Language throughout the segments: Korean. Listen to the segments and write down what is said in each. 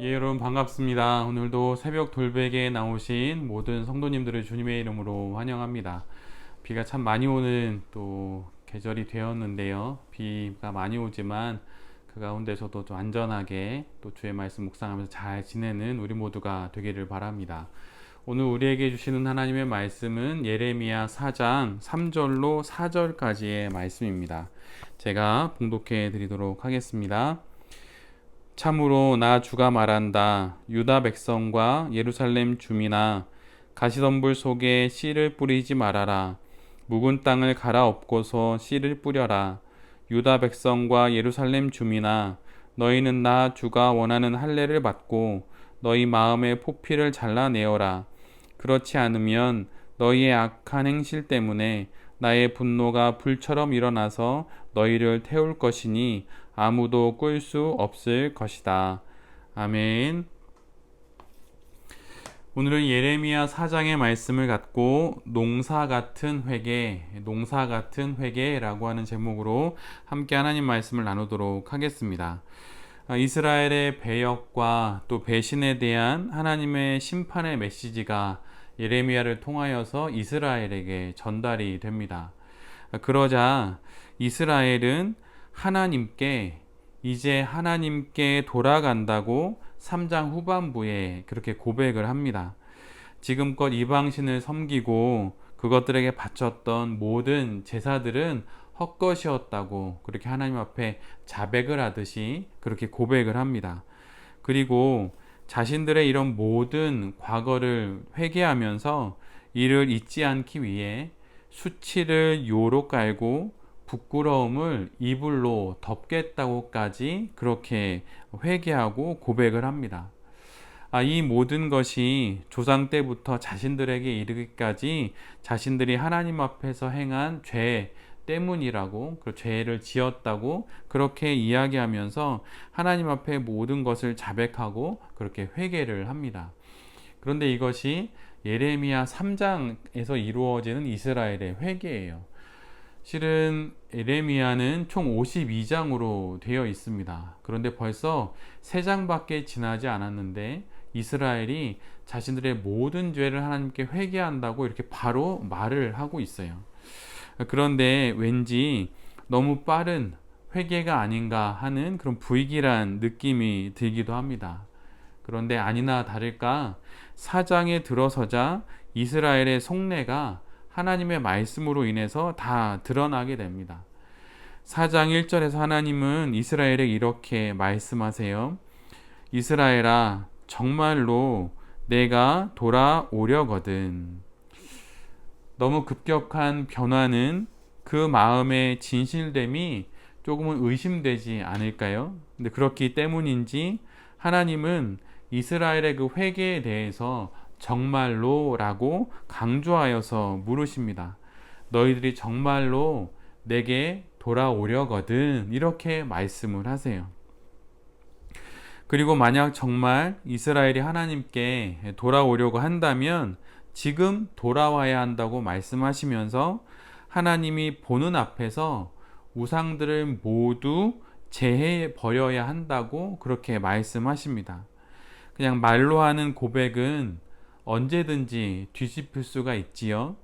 예, 여러분 반갑습니다. 오늘도 새벽 돌베개에 나오신 모든 성도님들을 주님의 이름으로 환영합니다. 비가 참 많이 오는 또 계절이 되었는데요. 비가 많이 오지만 그 가운데서도 좀 안전하게 또 주의 말씀 묵상하면서 잘 지내는 우리 모두가 되기를 바랍니다. 오늘 우리에게 주시는 하나님의 말씀은 예레미야 4장 3절로 4절까지의 말씀입니다. 제가 봉독해 드리도록 하겠습니다. 참으로 나 주가 말한다. 유다 백성과 예루살렘 주민아, 가시덤불 속에 씨를 뿌리지 말아라. 묵은 땅을 갈아엎고서 씨를 뿌려라. 유다 백성과 예루살렘 주민아, 너희는 나 주가 원하는 할례를 받고 너희 마음의 포피를 잘라내어라. 그렇지 않으면 너희의 악한 행실 때문에 나의 분노가 불처럼 일어나서 너희를 태울 것이니 아무도 끌 수 없을 것이다. 아멘. 오늘은 예레미야 4장의 말씀을 갖고 농사 같은 회개라고 하는 제목으로 함께 하나님 말씀을 나누도록 하겠습니다. 이스라엘의 배역과 또 배신에 대한 하나님의 심판의 메시지가 예레미야를 통하여서 이스라엘에게 전달이 됩니다. 그러자 이스라엘은 이제 하나님께 돌아간다고 3장 후반부에 그렇게 고백을 합니다. 지금껏 이방신을 섬기고 그것들에게 바쳤던 모든 제사들은 헛것이었다고 그렇게 하나님 앞에 자백을 하듯이 그렇게 고백을 합니다. 그리고 자신들의 이런 모든 과거를 회개하면서 이를 잊지 않기 위해 수치를 요로 깔고 부끄러움을 이불로 덮겠다고까지 그렇게 회개하고 고백을 합니다. 이 모든 것이 조상 때부터 자신들에게 이르기까지 자신들이 하나님 앞에서 행한 죄 때문이라고, 그 죄를 지었다고 그렇게 이야기하면서 하나님 앞에 모든 것을 자백하고 그렇게 회개를 합니다. 그런데 이것이 예레미야 3장에서 이루어지는 이스라엘의 회개예요. 실은 예레미야는 총 52장으로 되어 있습니다. 그런데 벌써 3장밖에 지나지 않았는데 이스라엘이 자신들의 모든 죄를 하나님께 회개한다고 이렇게 바로 말을 하고 있어요. 그런데 왠지 너무 빠른 회개가 아닌가 하는 그런 불길한 느낌이 들기도 합니다. 그런데 아니나 다를까 4장에 들어서자 이스라엘의 속내가 하나님의 말씀으로 인해서 다 드러나게 됩니다. 4장 1절에서 하나님은 이스라엘에게 이렇게 말씀하세요. 이스라엘아, 정말로 내가 돌아오려거든. 너무 급격한 변화는 그 마음의 진실됨이 조금은 의심되지 않을까요? 근데 그렇기 때문인지 하나님은 이스라엘의 그 회개에 대해서 정말로 라고 강조하여서 물으십니다. 너희들이 정말로 내게 돌아오려거든 이렇게 말씀을 하세요. 그리고 만약 정말 이스라엘이 하나님께 돌아오려고 한다면 지금 돌아와야 한다고 말씀하시면서 하나님이 보는 앞에서 우상들을 모두 제해 버려야 한다고 그렇게 말씀하십니다. 그냥 말로 하는 고백은 언제든지 뒤집힐 수가 있지요.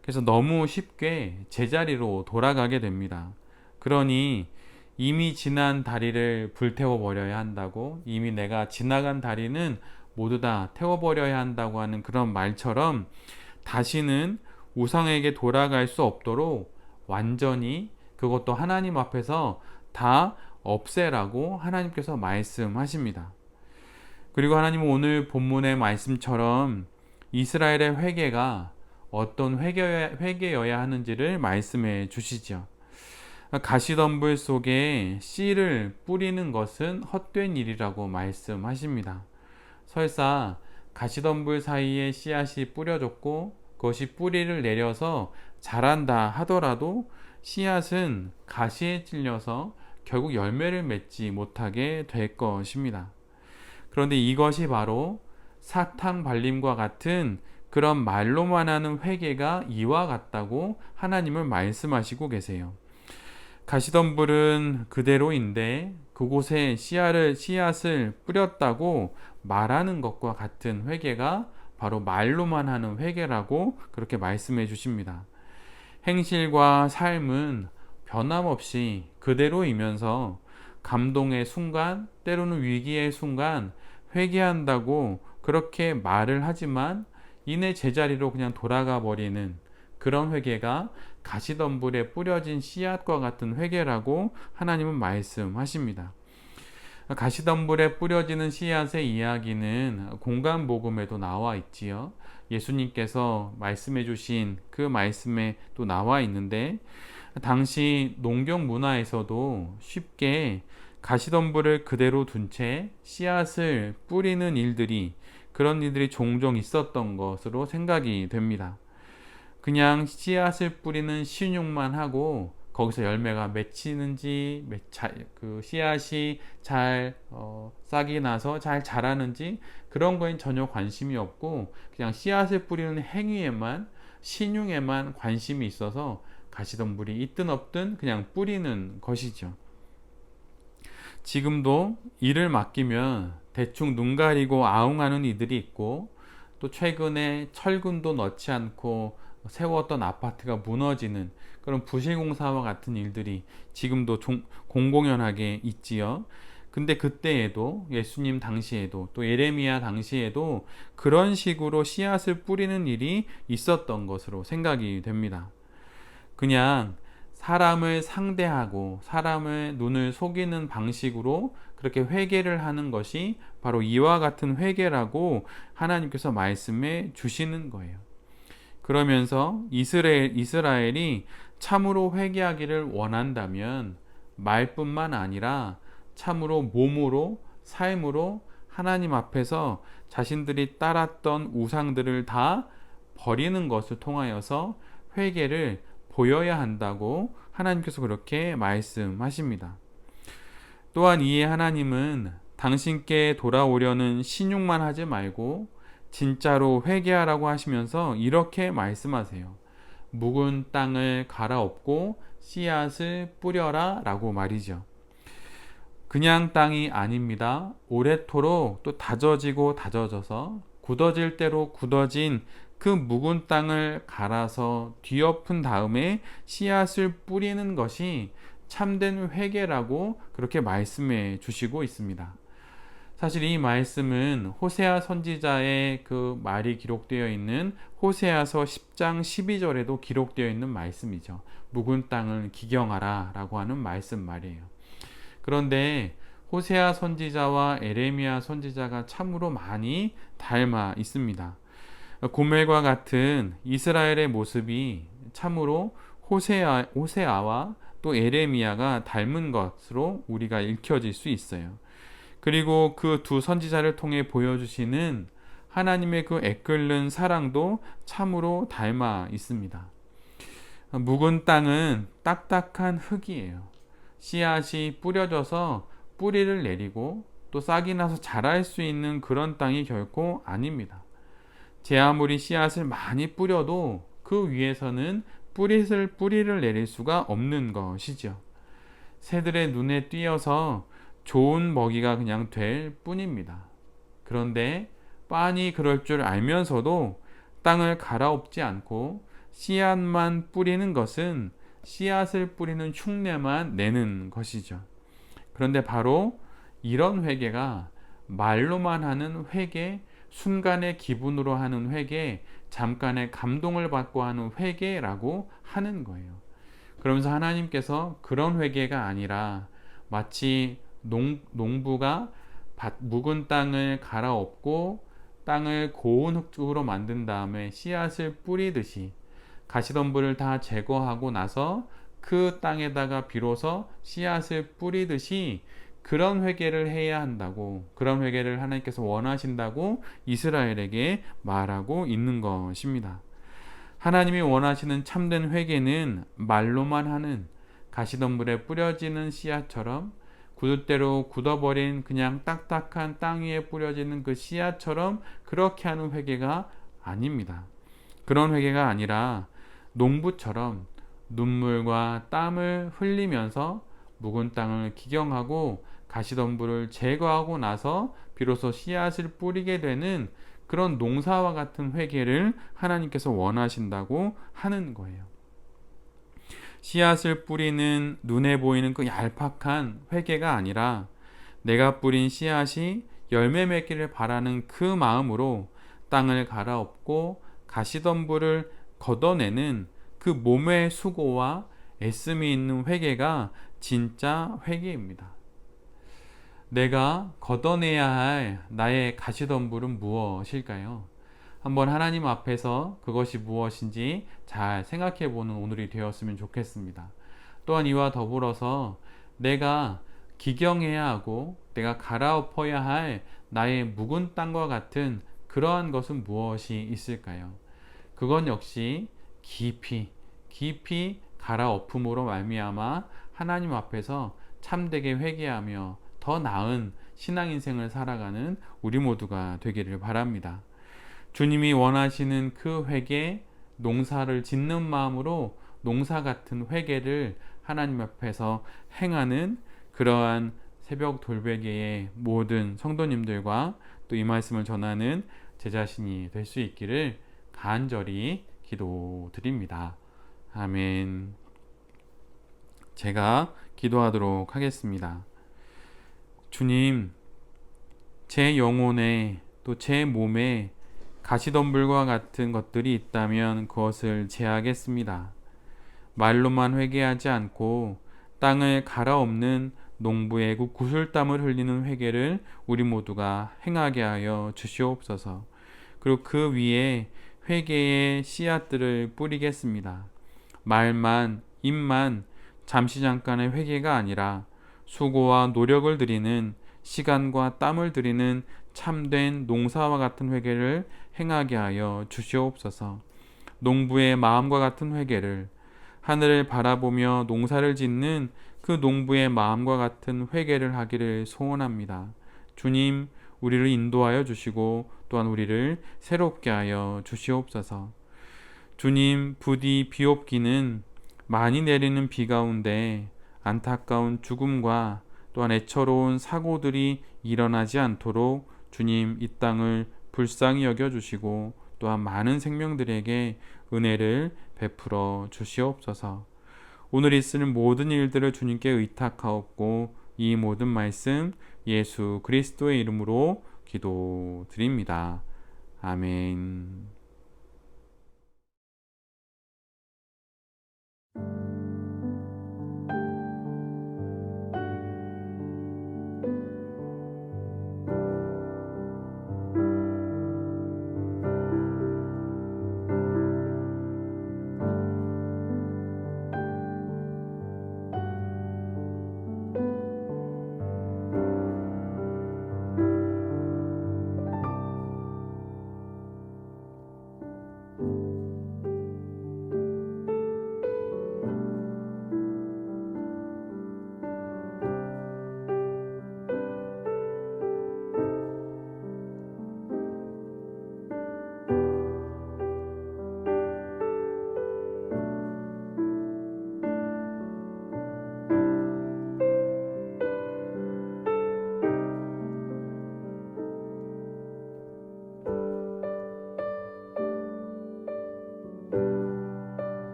그래서 너무 쉽게 제자리로 돌아가게 됩니다. 그러니 이미 지난 다리를 불태워 버려야 한다고, 이미 내가 지나간 다리는 모두 다 태워버려야 한다고 하는 그런 말처럼 다시는 우상에게 돌아갈 수 없도록 완전히 그것도 하나님 앞에서 다 없애라고 하나님께서 말씀하십니다. 그리고 하나님은 오늘 본문의 말씀처럼 이스라엘의 회개가 어떤 회개여야 하는지를 말씀해 주시죠. 가시덤불 속에 씨를 뿌리는 것은 헛된 일이라고 말씀하십니다. 설사 가시덤불 사이에 씨앗이 뿌려졌고 그것이 뿌리를 내려서 자란다 하더라도 씨앗은 가시에 찔려서 결국 열매를 맺지 못하게 될 것입니다. 그런데 이것이 바로 사탕 발림과 같은 그런 말로만 하는 회개가 이와 같다고 하나님은 말씀하시고 계세요. 가시덤불은 그대로인데 그곳에 씨앗을 뿌렸다고 말하는 것과 같은 회개가 바로 말로만 하는 회개라고 그렇게 말씀해 주십니다. 행실과 삶은 변함없이 그대로이면서 감동의 순간, 때로는 위기의 순간 회개한다고 그렇게 말을 하지만 이내 제자리로 그냥 돌아가 버리는 그런 회개가 가시덤불에 뿌려진 씨앗과 같은 회개라고 하나님은 말씀하십니다. 가시덤불에 뿌려지는 씨앗의 이야기는 공간복음에도 나와 있지요. 예수님께서 말씀해 주신 그 말씀에 또 나와 있는데, 당시 농경 문화에서도 쉽게 가시덤불을 그대로 둔 채 씨앗을 뿌리는 그런 일들이 종종 있었던 것으로 생각이 됩니다. 그냥 씨앗을 뿌리는 신용만 하고 거기서 열매가 맺히는지, 그 씨앗이 잘 싹이 나서 잘 자라는지 그런 거엔 전혀 관심이 없고 그냥 씨앗을 뿌리는 행위에만, 신용에만 관심이 있어서 가시덤불이 있든 없든 그냥 뿌리는 것이죠. 지금도 일을 맡기면 대충 눈 가리고 아웅하는 이들이 있고, 또 최근에 철근도 넣지 않고 세웠던 아파트가 무너지는 그런 부실공사와 같은 일들이 지금도 공공연하게 있지요. 근데 그때에도, 예수님 당시에도, 또 예레미야 당시에도 그런 식으로 씨앗을 뿌리는 일이 있었던 것으로 생각이 됩니다. 그냥 사람을 상대하고 사람의 눈을 속이는 방식으로 그렇게 회개를 하는 것이 바로 이와 같은 회개라고 하나님께서 말씀해 주시는 거예요. 그러면서 이스라엘이 참으로 회개하기를 원한다면 말뿐만 아니라 참으로 몸으로, 삶으로 하나님 앞에서 자신들이 따랐던 우상들을 다 버리는 것을 통하여서 회개를 보여야 한다고 하나님께서 그렇게 말씀하십니다. 또한 이에 하나님은 당신께 돌아오려는 신용만 하지 말고 진짜로 회개하라고 하시면서 이렇게 말씀하세요. 묵은 땅을 갈아엎고 씨앗을 뿌려라 라고 말이죠. 그냥 땅이 아닙니다. 오래도록 또 다져지고 다져져서 굳어질 대로 굳어진 그 묵은 땅을 갈아서 뒤엎은 다음에 씨앗을 뿌리는 것이 참된 회개라고 그렇게 말씀해 주시고 있습니다. 사실 이 말씀은 호세아 선지자의 그 말이 기록되어 있는 호세아서 10장 12절에도 기록되어 있는 말씀이죠. 묵은 땅을 기경하라 라고 하는 말이에요. 그런데 호세아 선지자와 에레미야 선지자가 참으로 많이 닮아 있습니다. 고멜과 같은 이스라엘의 모습이 참으로 호세아와 또 에레미야가 닮은 것으로 우리가 읽혀질 수 있어요. 그리고 그 두 선지자를 통해 보여주시는 하나님의 그 애끓는 사랑도 참으로 닮아 있습니다. 묵은 땅은 딱딱한 흙이에요. 씨앗이 뿌려져서 뿌리를 내리고 또 싹이 나서 자랄 수 있는 그런 땅이 결코 아닙니다. 제 아무리 씨앗을 많이 뿌려도 그 위에서는 뿌리를 내릴 수가 없는 것이죠. 새들의 눈에 띄어서 좋은 먹이가 그냥 될 뿐입니다. 그런데 빤히 그럴 줄 알면서도 땅을 갈아엎지 않고 씨앗만 뿌리는 것은 씨앗을 뿌리는 흉내만 내는 것이죠. 그런데 바로 이런 회개가 말로만 하는 회개, 순간의 기분으로 하는 회개, 잠깐의 감동을 받고 하는 회개라고 하는 거예요. 그러면서 하나님께서 그런 회개가 아니라 마치 농부가 묵은 땅을 갈아엎고 땅을 고운 흙으로 만든 다음에 씨앗을 뿌리듯이 가시덤불을 다 제거하고 나서 그 땅에다가 비로소 씨앗을 뿌리듯이 그런 회개를 해야 한다고, 그런 회개를 하나님께서 원하신다고 이스라엘에게 말하고 있는 것입니다. 하나님이 원하시는 참된 회개는 말로만 하는 가시덤불에 뿌려지는 씨앗처럼, 굳을대로 굳어버린 그냥 딱딱한 땅 위에 뿌려지는 그 씨앗처럼 그렇게 하는 회개가 아닙니다. 그런 회개가 아니라 농부처럼 눈물과 땀을 흘리면서 묵은 땅을 기경하고 가시덤불을 제거하고 나서 비로소 씨앗을 뿌리게 되는 그런 농사와 같은 회개를 하나님께서 원하신다고 하는 거예요. 씨앗을 뿌리는 눈에 보이는 그 얄팍한 회개가 아니라 내가 뿌린 씨앗이 열매 맺기를 바라는 그 마음으로 땅을 갈아엎고 가시덤불을 걷어내는 그 몸의 수고와 애씀이 있는 회개가 진짜 회개입니다. 내가 걷어내야 할 나의 가시덤불은 무엇일까요? 한번 하나님 앞에서 그것이 무엇인지 잘 생각해 보는 오늘이 되었으면 좋겠습니다. 또한 이와 더불어서 내가 기경해야 하고 내가 갈아엎어야 할 나의 묵은 땅과 같은 그러한 것은 무엇이 있을까요? 그건 역시 깊이 갈아엎음으로 말미암아 하나님 앞에서 참되게 회개하며 더 나은 신앙 인생을 살아가는 우리 모두가 되기를 바랍니다. 주님이 원하시는 그 회개, 농사를 짓는 마음으로 농사 같은 회개를 하나님 앞에서 행하는 그러한 새벽 돌베개의 모든 성도님들과 또 이 말씀을 전하는 제 자신이 될 수 있기를 간절히 기도드립니다. 아멘. 제가 기도하도록 하겠습니다. 주님, 제 영혼에 또 제 몸에 가시덤불과 같은 것들이 있다면 그것을 제하겠습니다. 말로만 회개하지 않고 땅을 갈아엎는 농부의 그 구슬땀을 흘리는 회개를 우리 모두가 행하게 하여 주시옵소서. 그리고 그 위에 회개의 씨앗들을 뿌리겠습니다. 말만, 입만 잠시 잠깐의 회개가 아니라 수고와 노력을 들이는 시간과 땀을 들이는 참된 농사와 같은 회개를 행하게 하여 주시옵소서. 농부의 마음과 같은 회개를, 하늘을 바라보며 농사를 짓는 그 농부의 마음과 같은 회개를 하기를 소원합니다. 주님, 우리를 인도하여 주시고 또한 우리를 새롭게 하여 주시옵소서. 주님, 부디 비옵기는 많이 내리는 비 가운데 안타까운 죽음과 또한 애처로운 사고들이 일어나지 않도록 주님 이 땅을 불쌍히 여겨주시고 또한 많은 생명들에게 은혜를 베풀어 주시옵소서. 오늘 있을 모든 일들을 주님께 의탁하옵고 이 모든 말씀 예수 그리스도의 이름으로 기도드립니다. 아멘.